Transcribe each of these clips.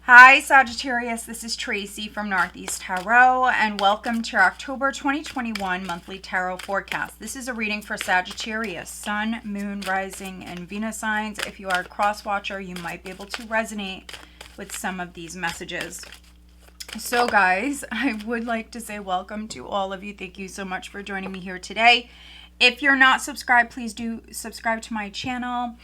Hi Sagittarius, this is Tracy from Northeast Tarot and welcome to our October 2021 monthly tarot forecast. This is a reading for Sagittarius, Sun, Moon, Rising, and Venus signs. If you are a cross watcher, you might be able to resonate with some of these messages. So guys, I would like to say welcome to all of you. Thank you so much for joining me here today. If you're not subscribed, please do subscribe to my channel.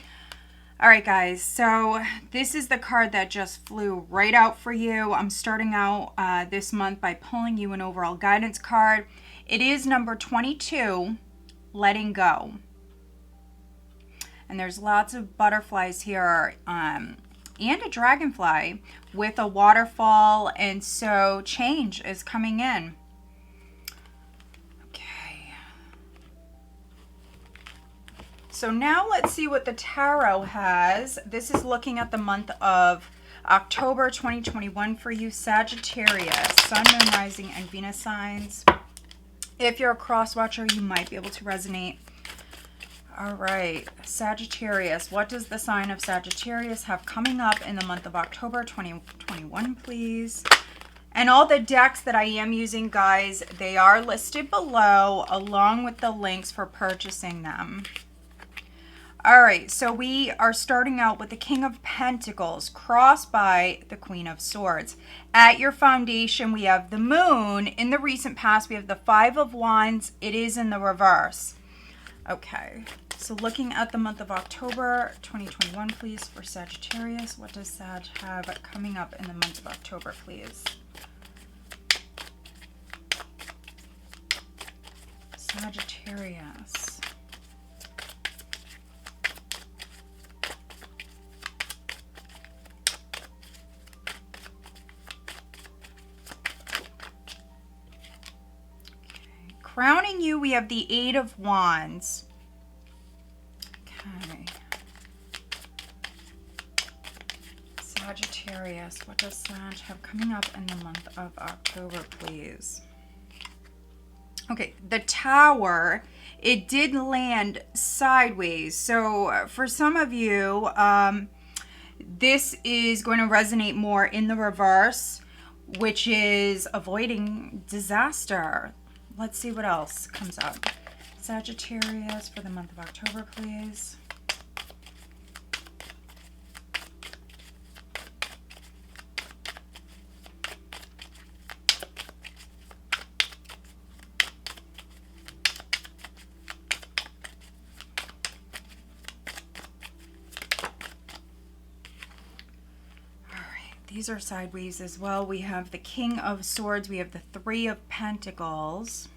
All right, guys, so this is the card that just flew right out for you. I'm starting out this month by pulling you an overall guidance card. It is number 22, letting go. And there's lots of butterflies here and a dragonfly with a waterfall. And so change is coming in. So now let's see what the tarot has. This is looking at the month of October 2021 for you, Sagittarius, Sun, Moon, Rising, and Venus signs. If you're a cross watcher, you might be able to resonate. All right, Sagittarius, what does the sign of Sagittarius have coming up in the month of October 2021, please? And all the decks that I am using, guys, they are listed below along with the links for purchasing them. All right, so we are starting out with the King of Pentacles crossed by the Queen of Swords. At your foundation, we have the Moon. In the recent past, we have the Five of Wands. It is in the reverse. Okay, so looking at the month of October 2021, please, for Sagittarius. What does Sag have coming up in the month of October, please? Sagittarius. Crowning you, we have the Eight of Wands. Okay. Sagittarius, what does Sag have coming up in the month of October, please? Okay, the Tower, it did land sideways. So for some of you, this is going to resonate more in the reverse, which is avoiding disaster. Let's see what else comes up. Sagittarius for the month of October, please. All right, these are sideways as well. We have the King of Swords. We have the Three of Pentacles.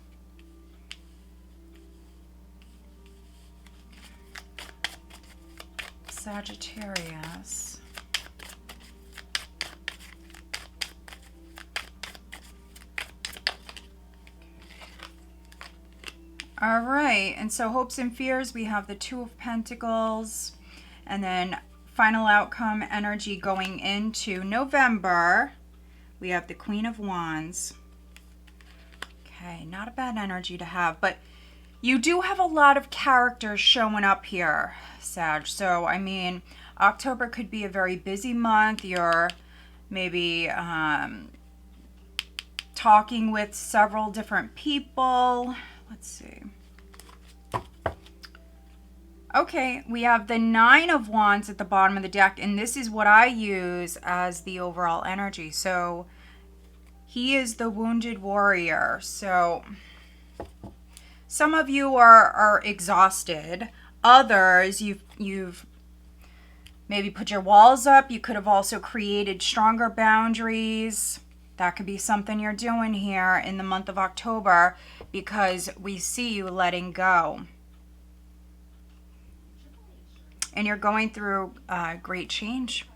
Sagittarius. All right, and so hopes and fears, we have the Two of Pentacles, and then final outcome energy going into November, we have the Queen of Wands. Okay, not a bad energy to have, but you do have a lot of characters showing up here, Sag. So, I mean, October could be a very busy month. You're maybe talking with several different people. Let's see. Okay, we have the Nine of Wands at the bottom of the deck, and this is what I use as the overall energy. So, he is the wounded warrior. So, some of you are exhausted. Others, you've maybe put your walls up. You could have also created stronger boundaries. That could be something you're doing here in the month of October because we see you letting go. And you're going through great change.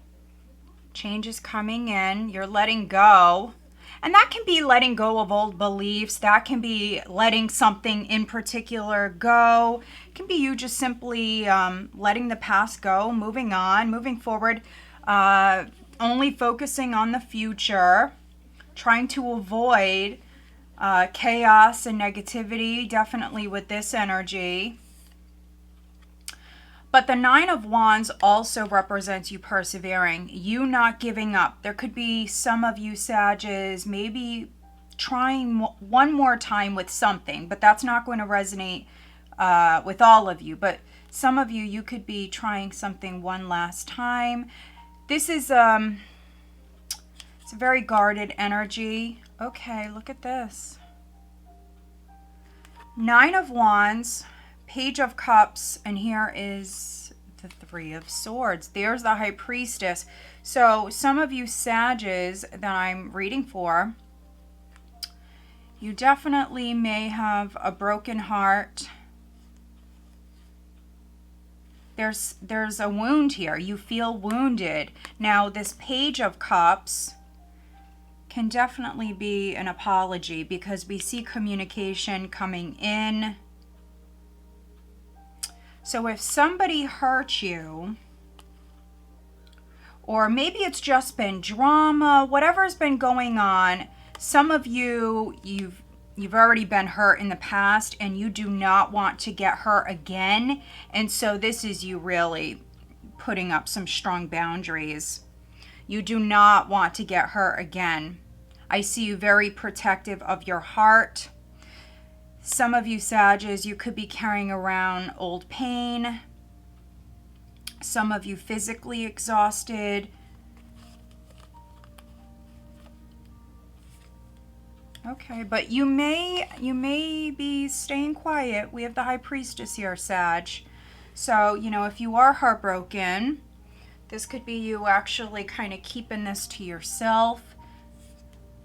Change is coming in. You're letting go. And that can be letting go of old beliefs. That can be letting something in particular go. It can be you just simply letting the past go, moving on, moving forward, only focusing on the future, trying to avoid chaos and negativity, definitely with this energy. But the Nine of Wands also represents you persevering, you not giving up. There could be some of you Sages maybe trying one more time with something, but that's not going to resonate with all of you. But some of you, you could be trying something one last time. This is it's a very guarded energy. Okay, look at this. Nine of Wands, Page of Cups, and here is the Three of Swords. There's the High Priestess. So some of you Sages that I'm reading for, you definitely may have a broken heart. There's a wound here. You feel wounded. Now, this Page of Cups can definitely be an apology because we see communication coming in. So if somebody hurt you, or maybe it's just been drama, whatever's been going on, some of you, you've already been hurt in the past and you do not want to get hurt again. And so this is you really putting up some strong boundaries. You do not want to get hurt again. I see you very protective of your heart. Some of you Sages, you could be carrying around old pain. Some of you physically exhausted. Okay, but you may be staying quiet. We have the High Priestess here, Sag. So, you know, if you are heartbroken, this could be you actually kind of keeping this to yourself.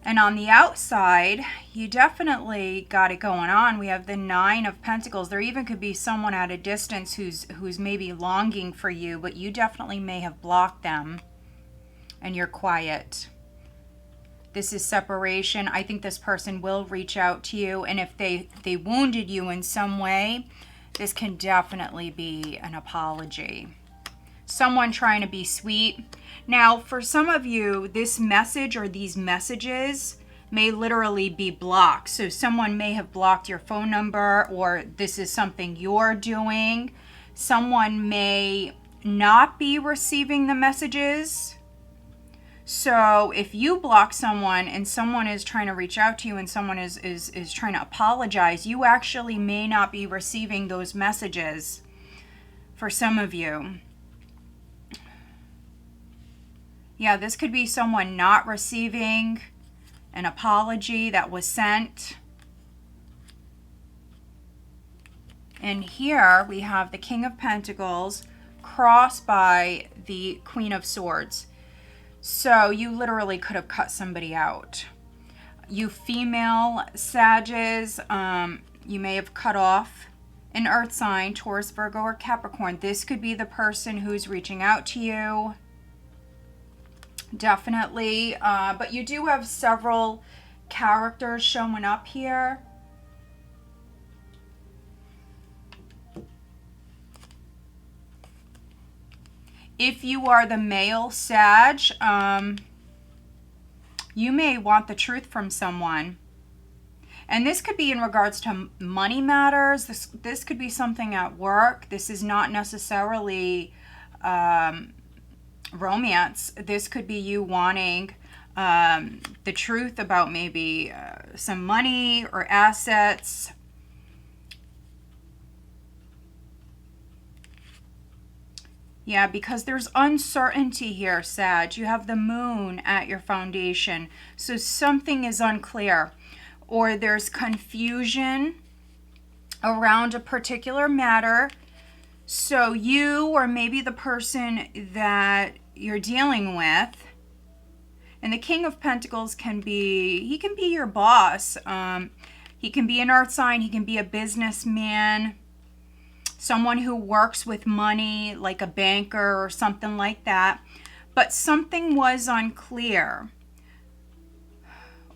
And on the outside, you definitely got it going on. We have the Nine of Pentacles. There even could be someone at a distance who's maybe longing for you, but you definitely may have blocked them and you're quiet. This is separation. I think this person will reach out to you, and if they wounded you in some way, this can definitely be an apology. Someone trying to be sweet. Now, for some of you, this message or these messages may literally be blocked. So someone may have blocked your phone number, or this is something you're doing. Someone may not be receiving the messages. So if you block someone and someone is trying to reach out to you and someone is trying to apologize, you actually may not be receiving those messages for some of you. Yeah, this could be someone not receiving an apology that was sent. And here we have the King of Pentacles crossed by the Queen of Swords. So you literally could have cut somebody out. You female Sages, you may have cut off an earth sign, Taurus, Virgo, or Capricorn. This could be the person who's reaching out to you. Definitely. But you do have several characters showing up here. If you are the male Sag, you may want the truth from someone. And this could be in regards to money matters. This could be something at work. This is not necessarily romance. This could be you wanting the truth about maybe some money or assets. Yeah, because there's uncertainty here, Sag. You have the moon at your foundation. So something is unclear, or there's confusion around a particular matter. So you, or maybe the person that you're dealing with, and the King of Pentacles can be, he can be your boss. He can be an earth sign. He can be a businessman. Someone who works with money, like a banker or something like that. But something was unclear.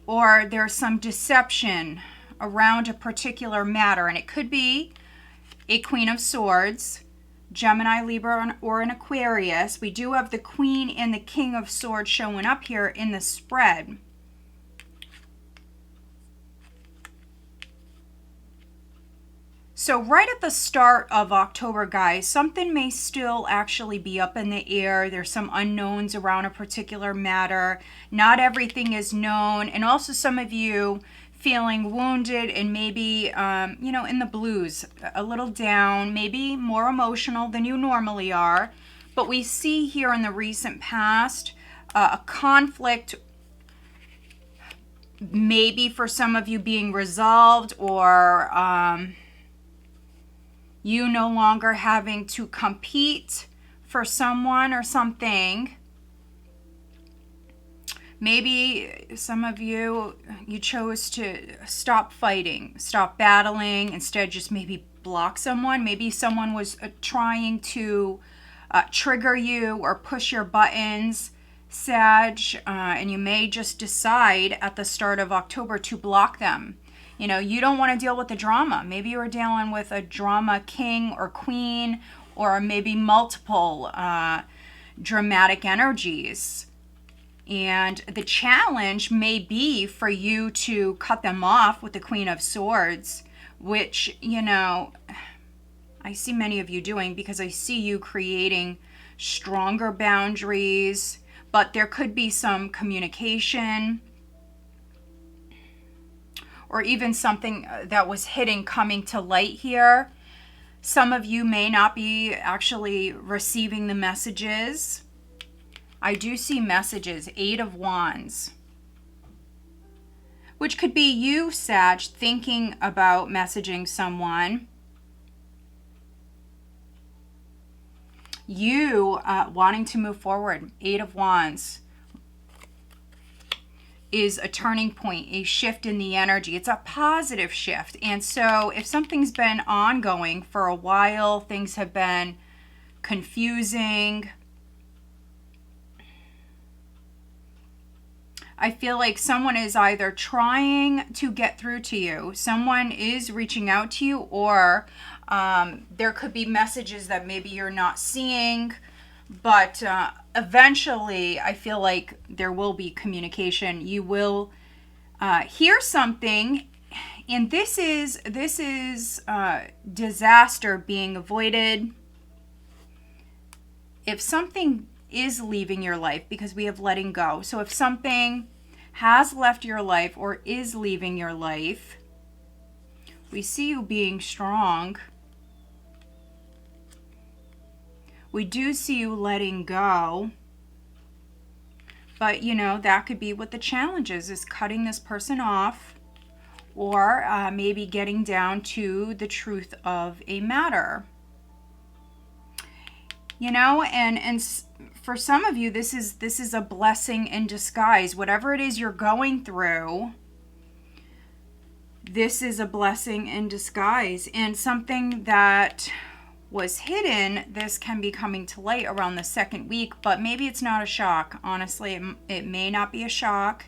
Or there's some deception around a particular matter. And it could be a Queen of Swords, Gemini, Libra, or an Aquarius. We do have the Queen and the King of Swords showing up here in the spread. So right at the start of October, guys, something may still actually be up in the air. There's some unknowns around a particular matter. Not everything is known. And also some of you feeling wounded and maybe, you know, in the blues, a little down, maybe more emotional than you normally are. But we see here in the recent past a conflict, maybe for some of you being resolved, or you no longer having to compete for someone or something. Maybe some of you chose to stop fighting, stop battling, instead just maybe block someone. Maybe someone was trying to trigger you or push your buttons, Sag, and you may just decide at the start of October to block them. You know, you don't want to deal with the drama. Maybe you were dealing with a drama king or queen, or maybe multiple dramatic energies. And the challenge may be for you to cut them off with the Queen of Swords, which, you know, I see many of you doing, because I see you creating stronger boundaries, but there could be some communication or even something that was hidden coming to light here. Some of you may not be actually receiving the messages. I do see messages, 8 of Wands, which could be you, Sag, thinking about messaging someone. You wanting to move forward. 8 of Wands is a turning point, a shift in the energy. It's a positive shift. And so if something's been ongoing for a while, things have been confusing, I feel like someone is either trying to get through to you, someone is reaching out to you, or there could be messages that maybe you're not seeing, but eventually I feel like there will be communication. You will hear something, and this is disaster being avoided. If something is leaving your life, because we have letting go. So if something has left your life or is leaving your life, we see you being strong. We do see you letting go. But, you know, that could be what the challenge is cutting this person off, or maybe getting down to the truth of a matter. You know, and for some of you, this is a blessing in disguise. Whatever it is you're going through, this is a blessing in disguise. And something that was hidden, this can be coming to light around the second week, but maybe it's not a shock. Honestly, it may not be a shock.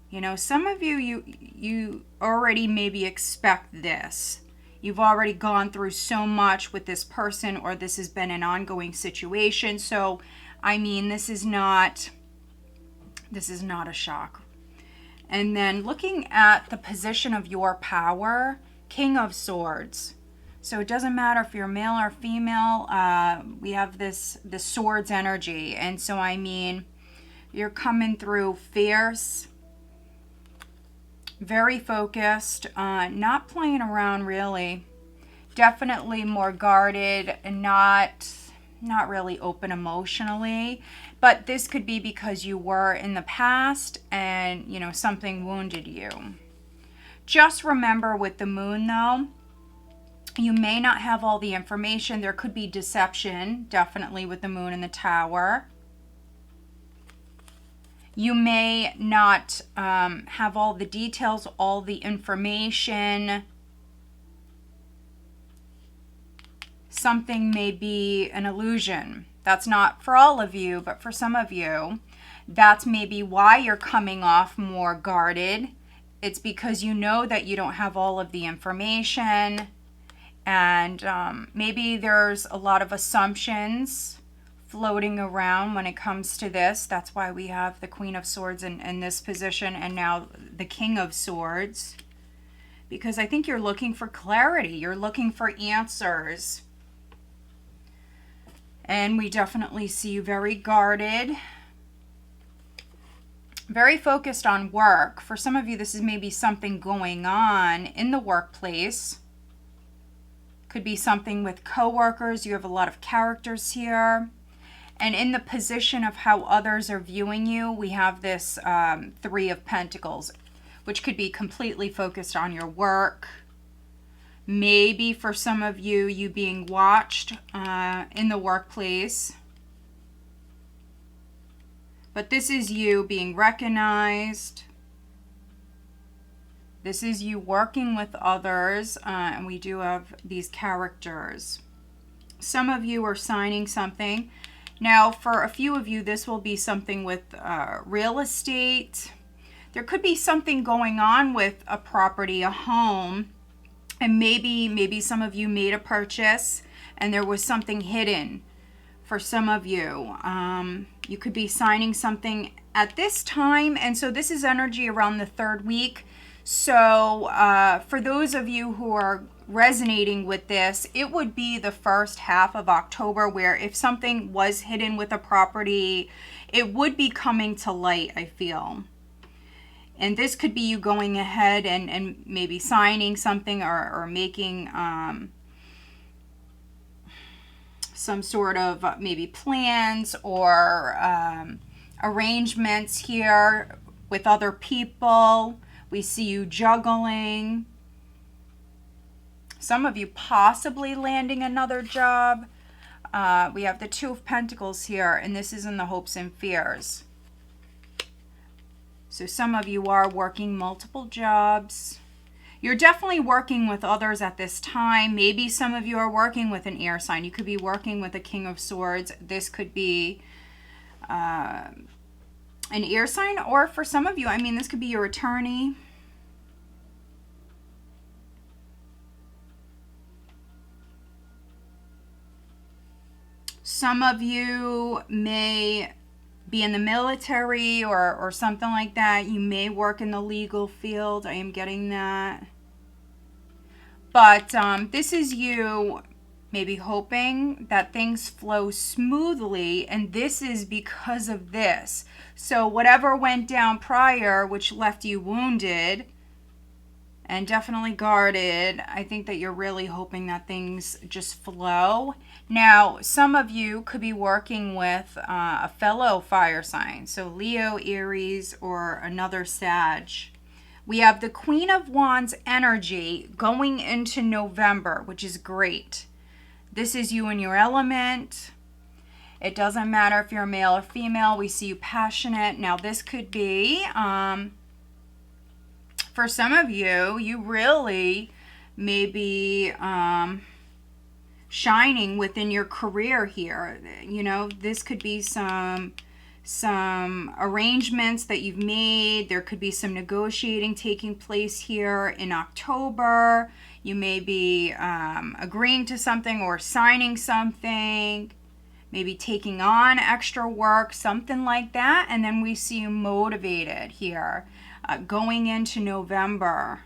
You know, some of you already maybe expect this. You've already gone through so much with this person, or this has been an ongoing situation. So, I mean, this is not a shock. And then looking at the position of your power, King of Swords. So it doesn't matter if you're male or female. We have this swords energy. And so, I mean, you're coming through fierce, very focused, not playing around really. Definitely more guarded and not really open emotionally. But this could be because you were in the past and, you know, something wounded you. Just remember with the moon though, you may not have all the information. There could be deception, definitely with the moon in the tower. You may not have all the details, all the information. Something may be an illusion. That's not for all of you, but for some of you, that's maybe why you're coming off more guarded. It's because you know that you don't have all of the information, and maybe there's a lot of assumptions floating around when it comes to this. That's why we have the Queen of Swords in this position, and now the King of Swords. because I think you're looking for clarity. You're looking for answers. And we definitely see you very guarded, very focused on work. For some of you, this is maybe something going on in the workplace. Could be something with coworkers. You have a lot of characters here. And in the position of how others are viewing you, we have this Three of Pentacles, which could be completely focused on your work. Maybe for some of you, you being watched in the workplace. But this is you being recognized. This is you working with others. And we do have these characters. Some of you are signing something. Now, for a few of you, this will be something with real estate. There could be something going on with a property, a home. And maybe some of you made a purchase and there was something hidden. For some of you, you could be signing something at this time. And so this is energy around the 3rd week. So for those of you who are resonating with this, it would be the first half of October, where if something was hidden with a property, it would be coming to light, I feel. And this could be you going ahead and maybe signing something or making some sort of maybe plans or arrangements here with other people. We see you juggling. Some of you possibly landing another job. We have the Two of Pentacles here, and this is in the hopes and fears. So some of you are working multiple jobs. You're definitely working with others at this time. Maybe some of you are working with an air sign. You could be working with a King of Swords. This could be an air sign, or for some of you, I mean, this could be your attorney. Some of you may be in the military or something like that. You may work in the legal field. I am getting that. But this is you maybe hoping that things flow smoothly, and this is because of this. So whatever went down prior, which left you wounded and definitely guarded, I think that you're really hoping that things just flow. Now, some of you could be working with a fellow fire sign, so Leo, Aries, or another Sag. We have the Queen of Wands energy going into November, which is great. This is you in your element. It doesn't matter if you're male or female. We see you passionate. Now, this could be, for some of you, you really may be shining within your career here. You know, this could be some arrangements that you've made. There could be some negotiating taking place here in October. You may be agreeing to something or signing something, maybe taking on extra work, something like that. And then we see you motivated here going into November.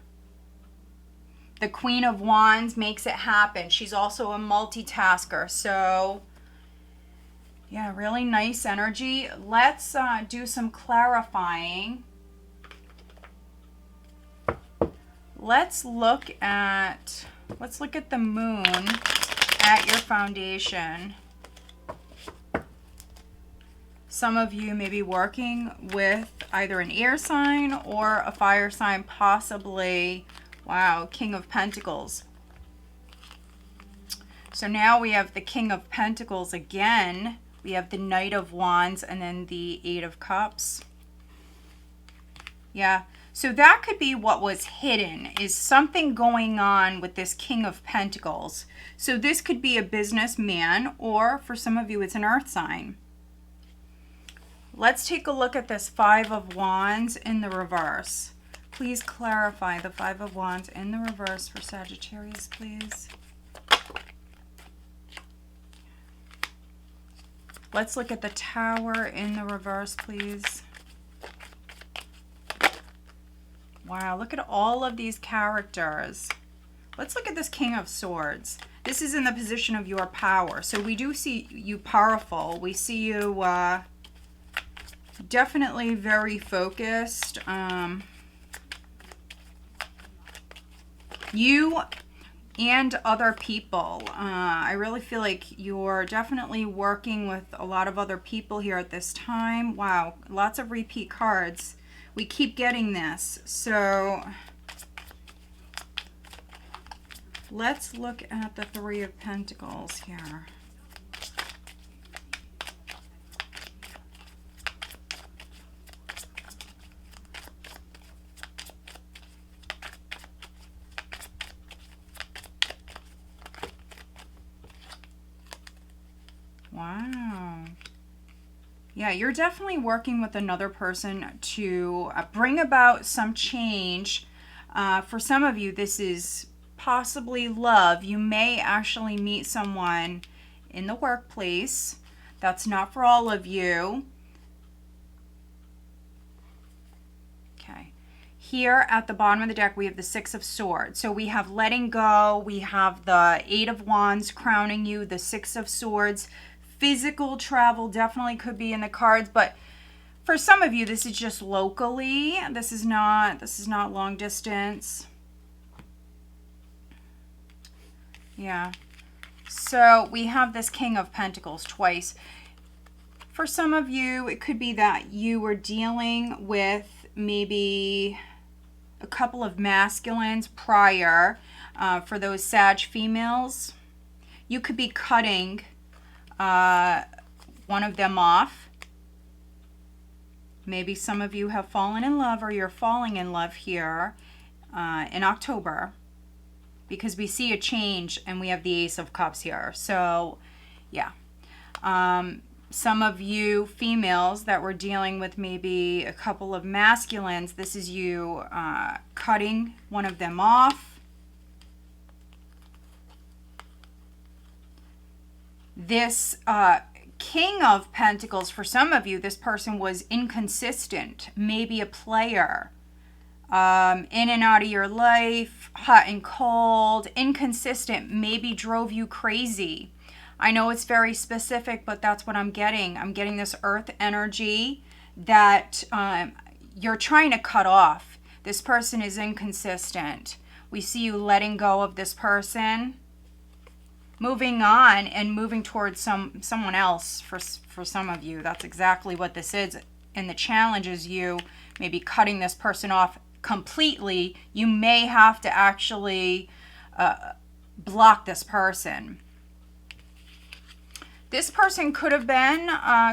The Queen of Wands makes it happen. She's also a multitasker. So yeah, really nice energy. Let's do some clarifying. Let's look at the moon at your foundation. Some of you may be working with either an air sign or a fire sign, possibly, wow, King of Pentacles. So now we have the King of Pentacles again. We have the Knight of Wands and then the Eight of Cups. Yeah, so that could be what was hidden, is something going on with this King of Pentacles. So this could be a businessman, or for some of you, it's an earth sign. Let's take a look at this Five of Wands in the reverse. Please clarify the Five of Wands in the reverse for Sagittarius, please. Let's look at the Tower in the reverse, please. Wow, look at all of these characters. Let's look at this King of Swords. This is in the position of your power. So we do see you powerful. We see you definitely very focused. You and other people. I really feel like you're definitely working with a lot of other people here at this time. Wow, lots of repeat cards. We keep getting this. So let's look at the Three of Pentacles here. Wow. Yeah, you're definitely working with another person to bring about some change. For some of you, this is possibly love. You may actually meet someone in the workplace. That's not for all of you. Okay. Here at the bottom of the deck, we have the Six of Swords. So we have letting go. We have the Eight of Wands crowning you, the Six of Swords. Physical travel definitely could be in the cards, but for some of you, this is just locally. This is not long distance. Yeah. So we have this King of Pentacles twice. For some of you, it could be that you were dealing with maybe a couple of masculines prior. For those Sag females, you could be cutting one of them off. Maybe some of you have fallen in love, or you're falling in love here in October, because we see a change and we have the Ace of Cups here. So yeah, some of you females that were dealing with maybe a couple of masculines, this is you cutting one of them off. This King of Pentacles, for some of you, this person was inconsistent, maybe a player, in and out of your life, hot and cold, inconsistent, maybe drove you crazy. I know it's very specific, but that's what I'm getting. I'm getting this earth energy that you're trying to cut off. This person is inconsistent. We see you letting go of this person, moving on and moving towards someone else. For some of you, that's exactly what this is. And the challenge is you maybe cutting this person off completely. You may have to actually block this person. This person could have been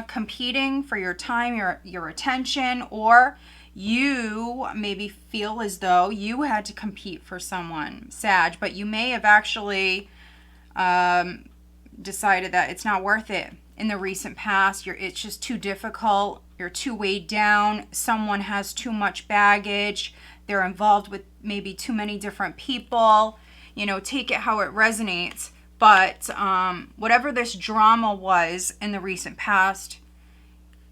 competing for your time, your attention, or you maybe feel as though you had to compete for someone, Sag, but you may have actually decided that it's not worth it in the recent past. It's just too difficult. You're too weighed down. Someone has too much baggage. They're involved with maybe too many different people. You know, take it how it resonates. But whatever this drama was in the recent past,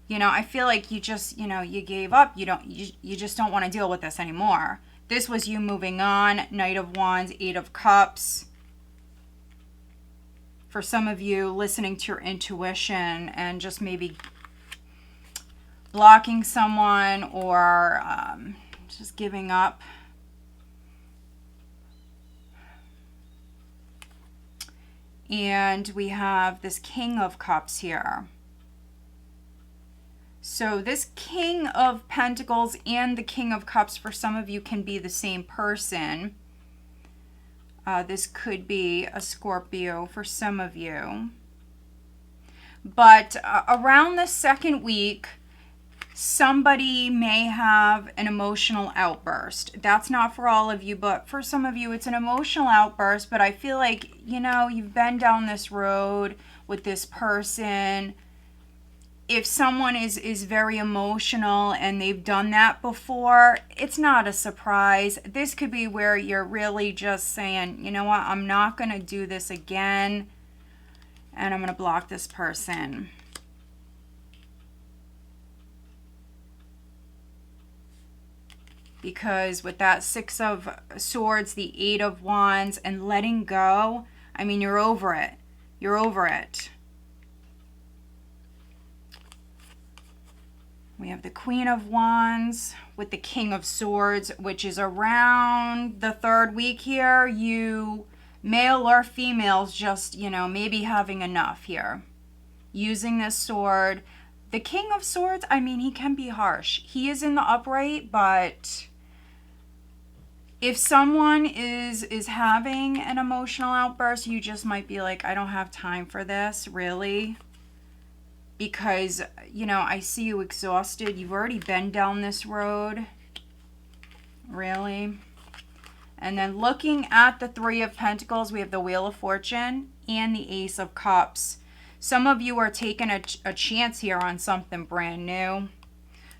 you know, I feel like you just, you know, you gave up. You just don't want to deal with this anymore. This was you moving on. Knight of Wands, Eight of Cups. For some of you, listening to your intuition and just maybe blocking someone, or just giving up. And we have this King of Cups here. So this King of Pentacles and the King of Cups, for some of you, can be the same person. This could be a Scorpio for some of you. But around the second week, somebody may have an emotional outburst. That's not for all of you, but for some of you, it's an emotional outburst. But I feel like, you know, you've been down this road with this person. If someone is very emotional and they've done that before, it's not a surprise. This could be where you're really just saying, you know what, I'm not going to do this again, and I'm going to block this person. because with that Six of Swords, the Eight of Wands, and letting go, I mean, you're over it. You're over it. We have the Queen of Wands with the King of Swords, which is around the third week here. You, male or females, just, you know, maybe having enough here. Using this sword. The King of Swords, I mean, he can be harsh. He is in the upright, but if someone is having an emotional outburst, you just might be like, I don't have time for this, really. Because, you know, I see you exhausted. You've already been down this road. Really. And then looking at the Three of Pentacles, we have the Wheel of Fortune and the Ace of Cups. Some of you are taking a chance here on something brand new.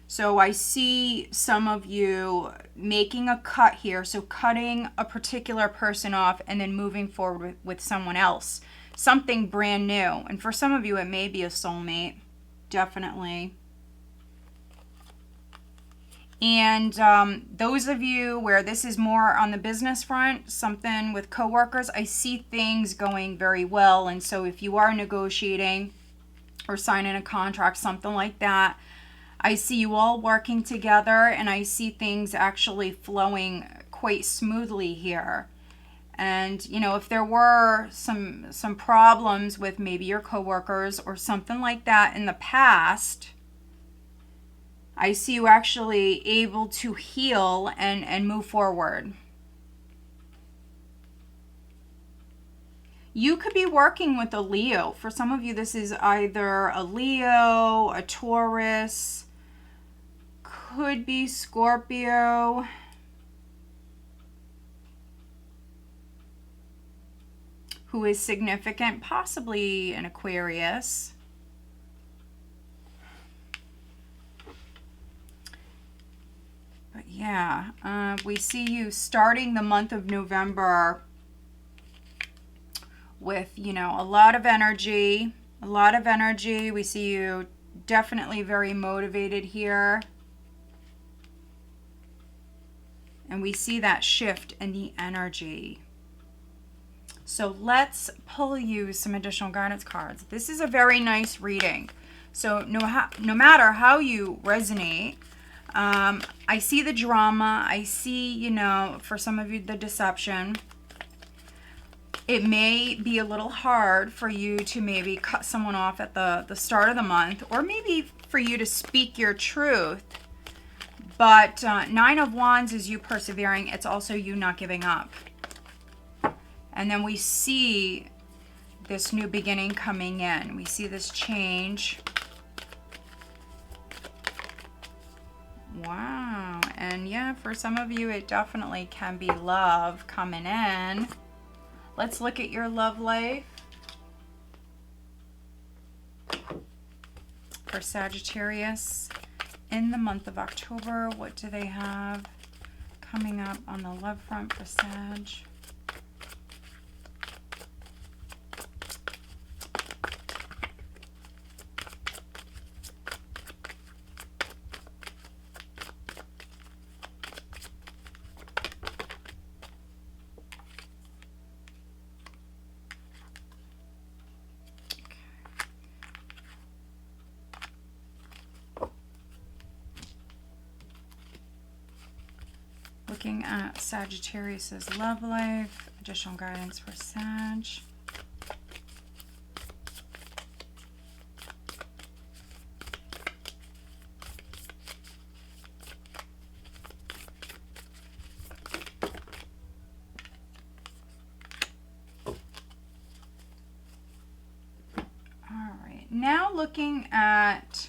So I see some of you making a cut here. So cutting a particular person off and then moving forward with someone else. Something brand new. And for some of you, it may be a soulmate. Definitely. And those of you where this is more on the business front, something with coworkers, I see things going very well. And so if you are negotiating or signing a contract, something like that, I see you all working together, and I see things actually flowing quite smoothly here. And, you know, if there were some problems with maybe your coworkers or something like that in the past, I see you actually able to heal and move forward. You could be working with a Leo. For some of you, this is either a Leo, a Taurus, could be Scorpio. Who is significant, possibly an Aquarius. But yeah, we see you starting the month of November with, you know, a lot of energy. A lot of energy. We see you definitely very motivated here. And we see that shift in the energy. So let's pull you some additional guidance cards. This is a very nice reading. So no matter how you resonate, I see the drama. I see, you know, for some of you, the deception. It may be a little hard for you to maybe cut someone off at the start of the month, or maybe for you to speak your truth. But Nine of Wands is you persevering. It's also you not giving up. And then we see this new beginning coming in. We see this change. Wow. And yeah, for some of you, it definitely can be love coming in. Let's look at your love life. For Sagittarius in the month of October, what do they have coming up on the love front for Sag? Looking at Sagittarius's love life, additional guidance for Sag. All right, now looking at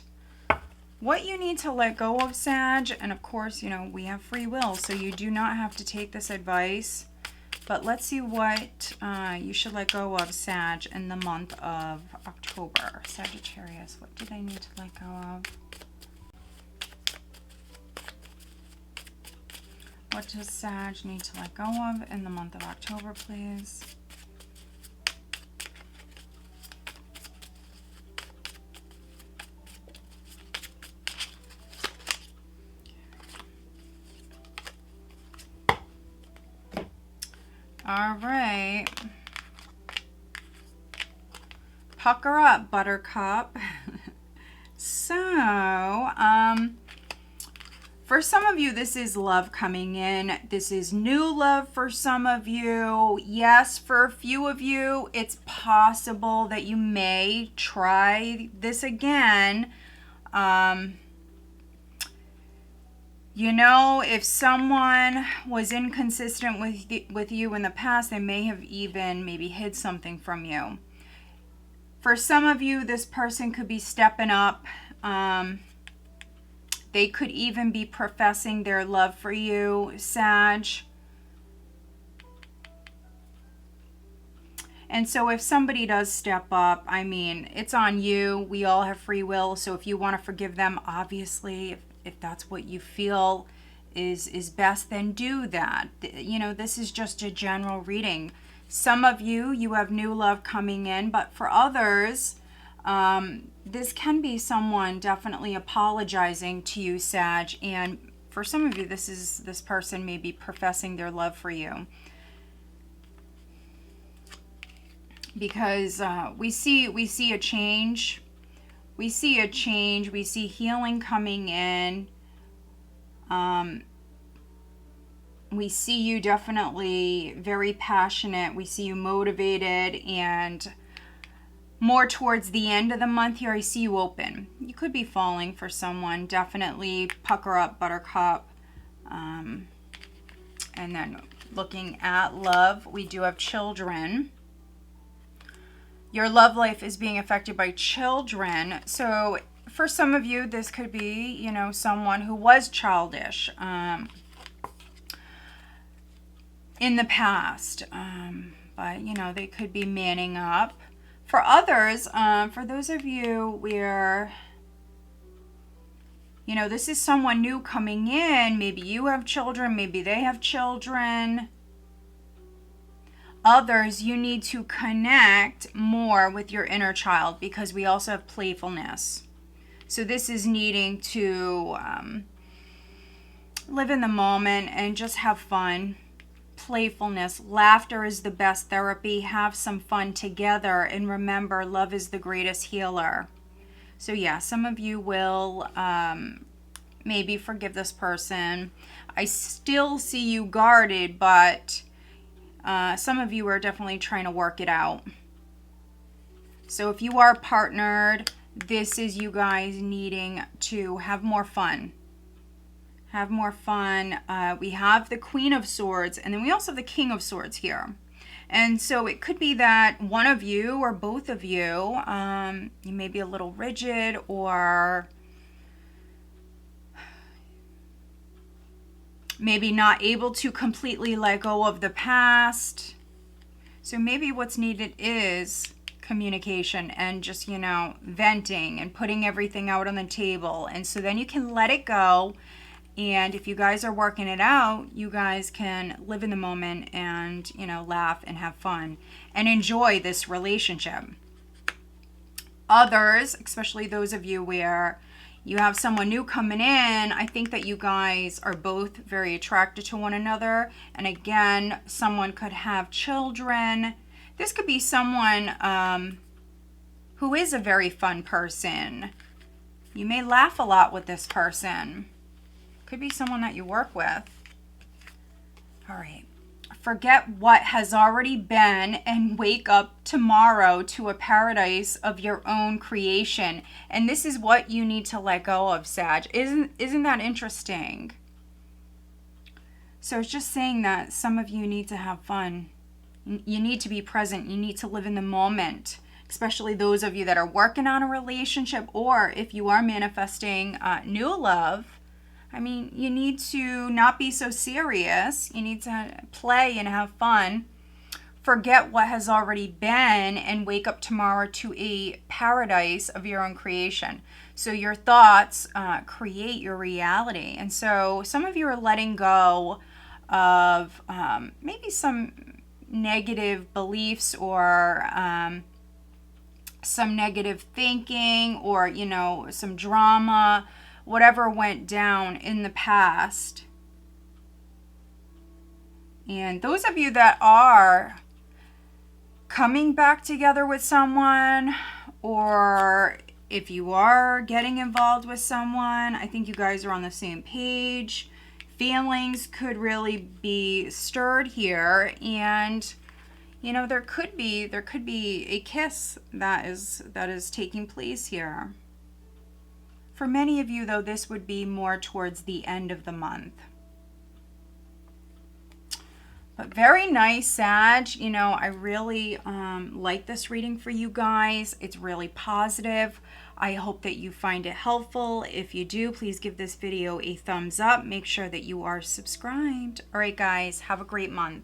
what you need to let go of, Sag, and of course, you know, we have free will, so you do not have to take this advice, but let's see what you should let go of, Sag, in the month of October. Sagittarius, what do they need to let go of? What does Sag need to let go of in the month of October, please? All right. Pucker up, Buttercup. So, for some of you, this is love coming in. This is new love for some of you. Yes, for a few of you, it's possible that you may try this again. You know, if someone was inconsistent with you in the past, they may have even maybe hid something from you. For some of you, this person could be stepping up. They could even be professing their love for you, Sag. And so if somebody does step up, I mean, it's on you. We all have free will. So if you want to forgive them, obviously, if that's what you feel is best, then do that. You know, this is just a general reading. Some of you, you have new love coming in, but for others, this can be someone definitely apologizing to you, Sag. And for some of you, this person may be professing their love for you. Because we see a change. We see a change. We see healing coming in. We see you definitely very passionate. We see you motivated, and more towards the end of the month here, I see you open. You could be falling for someone. Definitely pucker up, Buttercup. And then looking at love, we do have children. Your love life is being affected by children. So for some of you, this could be, you know, someone who was childish in the past. But, you know, they could be manning up. For others, for those of you where, you know, this is someone new coming in. Maybe you have children. Maybe they have children. Others, you need to connect more with your inner child, because we also have playfulness. So this is needing to live in the moment and just have fun. Playfulness. Laughter is the best therapy. Have some fun together. And remember, love is the greatest healer. So yeah, some of you will maybe forgive this person. I still see you guarded, but some of you are definitely trying to work it out. So if you are partnered, this is you guys needing to have more fun. Have more fun. We have the Queen of Swords, and then we also have the King of Swords here. And so it could be that one of you or both of you, you may be a little rigid, or maybe not able to completely let go of the past. So maybe what's needed is communication and just, you know, venting and putting everything out on the table. And so then you can let it go. And if you guys are working it out, you guys can live in the moment and, you know, laugh and have fun and enjoy this relationship. Others, especially those of you where you have someone new coming in, I think that you guys are both very attracted to one another. And again, someone could have children. This could be someone who is a very fun person. You may laugh a lot with this person. Could be someone that you work with. All right. Forget what has already been and wake up tomorrow to a paradise of your own creation. And this is what you need to let go of, Sag. Isn't that interesting? So it's just saying that some of you need to have fun. You need to be present. You need to live in the moment, especially those of you that are working on a relationship, or if you are manifesting new love. I mean, you need to not be so serious. You need to play and have fun. Forget what has already been and wake up tomorrow to a paradise of your own creation. So your thoughts create your reality. And so some of you are letting go of maybe some negative beliefs, or some negative thinking, or, you know, some drama, whatever went down in the past. And those of you that are coming back together with someone, or if you are getting involved with someone, I think you guys are on the same page. Feelings could really be stirred here, and you know, there could be a kiss that is taking place here. For many of you though, this would be more towards the end of the month. But very nice, Sag. You know, I really like this reading for you guys. It's really positive. I hope that you find it helpful. If you do, please give this video a thumbs up. Make sure that you are subscribed. All right, guys, have a great month.